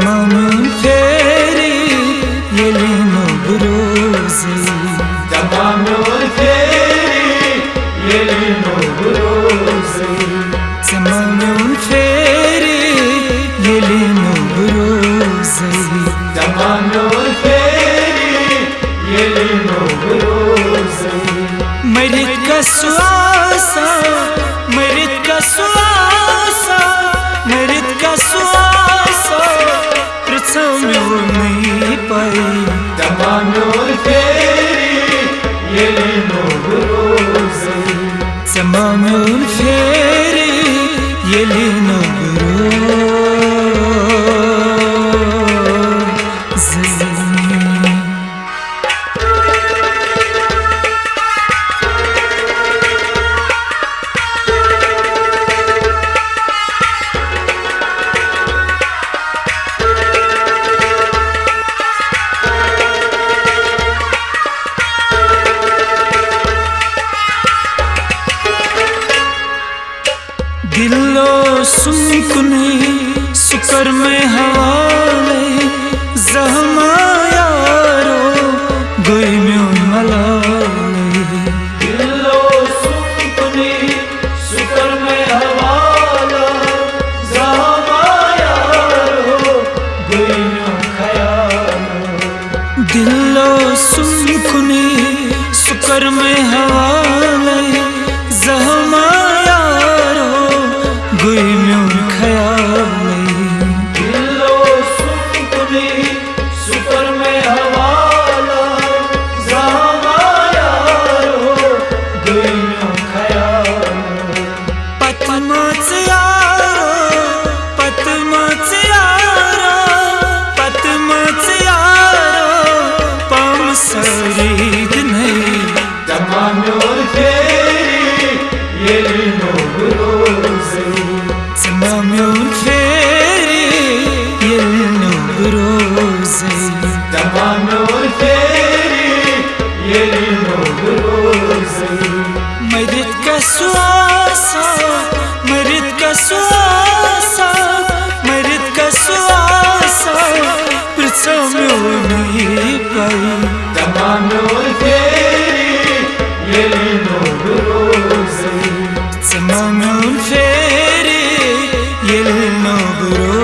Tamamın feri yelin obrozi. Tamamın feri yelin obrozi. Tamamın feri yelin obrozi. Tamamın feri yelin obrozi. Merit ka suasa, merit ka suasa, merit ka suasa, pracamjuni pai. Tamamın feri yelin obrozi. Tamamın feri yelin obrozi. दिलो सुनकुनी सुकर में हवाले जहमा यारो गोई में मलाले. दिलो सुनकुनी सुकर में हवाला जहमा यारो गुइयों खयालो. दिलो सुनकुनी सुकर में हवाले जहमा गुई में ख्याले. दिलो सुनकुनी सुकर में हवाला जहमा यारो गुइयों खयालो. पतमच यारो, पतमच यारो, पतमच यारो, पम सरीद नहीं. Tamamın feri yelin obrozi. Tamamın feri yelin obrozi. Tamamın feri yelin obrozi. Merit ka suasa, merit ka suasa, merit ka suasa, pracamjuni pai. Tamamın feri yelin obrozi. Tamamın feri yelin obrozi.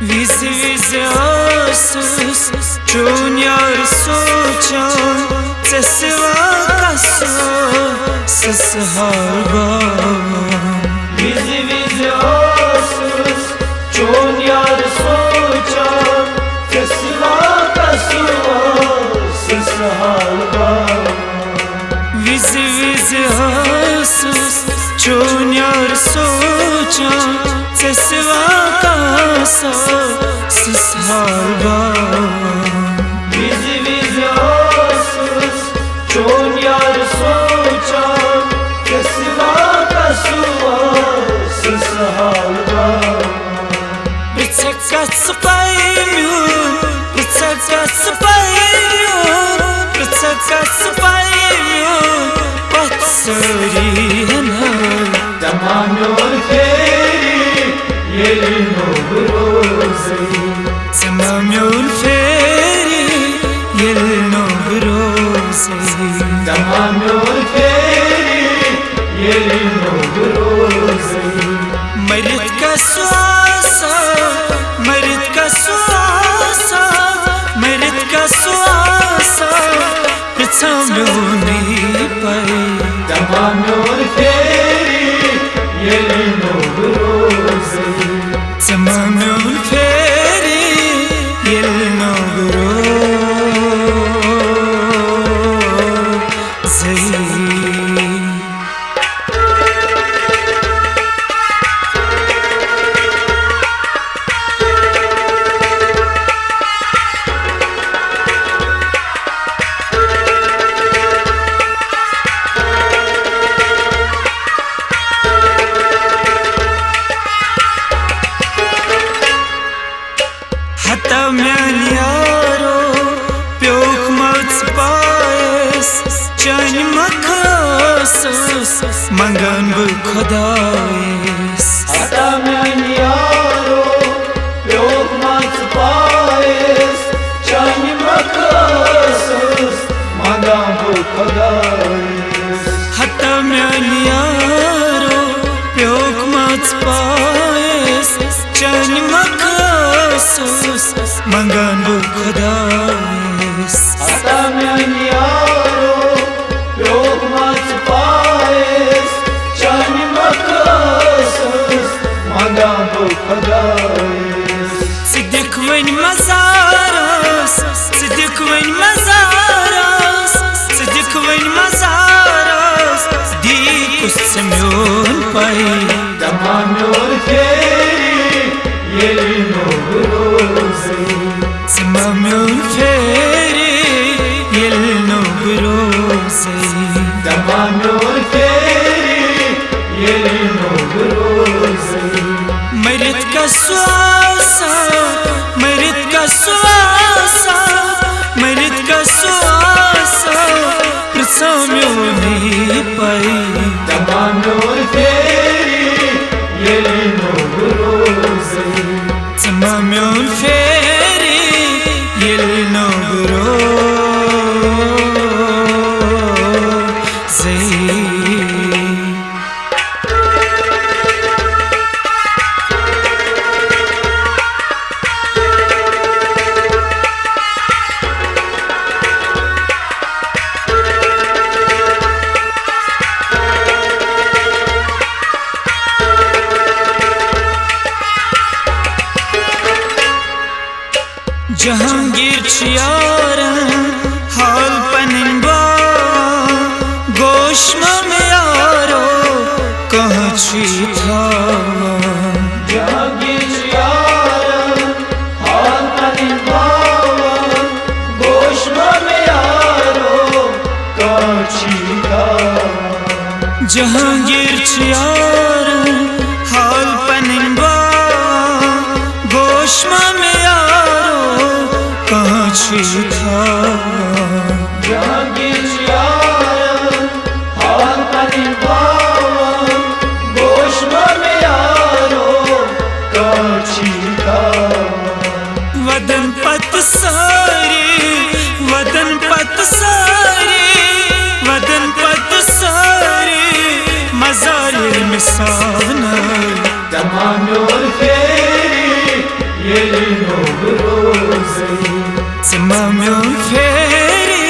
Vizi vizi asus çun yar soçan sesva kaso ses harba. Vizi vizi asus çun yar soçan sesva kaso ses harba. Vizi vizi asus çun yar soçan sesva kaso ses harba. Vizi vizi asus çun yar soçan sesva kaso ses harba. Bıçak sıpayım, bıçak sıpayım, bıçak sıpayım, batsari henar. Tamamın feri yelin obrozi. Tamamın feri yelin obrozi. Tamamın feri yelin obrozi. Merit ka suasa, merit ka हता म्यान यारो प्योख much पायस चन मखसूस मंगन बु खुदायस हता म्यान यारो प्योख मच पायस चन मखसूस मंगन बु खुदायस हता म्यान यारो प्योख मच पायस चन मखसूस मंगन बु खुदायस हता म्यान यारो प्योख मच पायस चन मखसूस मंगन बु खुदायस सिद्दीक वन मज़ारस सिद्दीक वन मज़ारस सिद्दीक वन मज़ारस दी कुछ म्योन पाई दमा म्योन फेरी येली नोबरोज़े समा म्योन फेरी येली नोबरोज़े दमा म्योन फेरी येली नोबरोज़े मरित का स्वासा मरित का स्वासा मरित का स्वासा प्रसाम्योनी पाई दमा म्योन फेरी येली नोबरोज़े समा म्योन फेरी येली नोबरोज़े जहांगीर यारन हाल पनिन बा गोश्मा में यारो कहाँ छी था जहांगीर यारन हाल पनिन बा गोश्मा में यारो कहाँ छी था जहांगीर यारन हाल पनिन बा गोश्मा में यारो कहाँ छी था जहांगीर यारन हाल पनिन बा गोश्मा में यारो कहाँ छी था वदन पत सारी वदन पत सारी वदन पत सारी मज़ारिर मिसाना दमा म्योन फेरी येली नोबरोज़े समा म्योन फेरी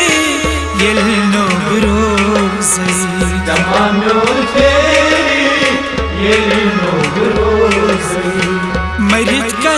येली नोबरोज़े दमा म्योन फेरी येली नोबरोज़े मरित का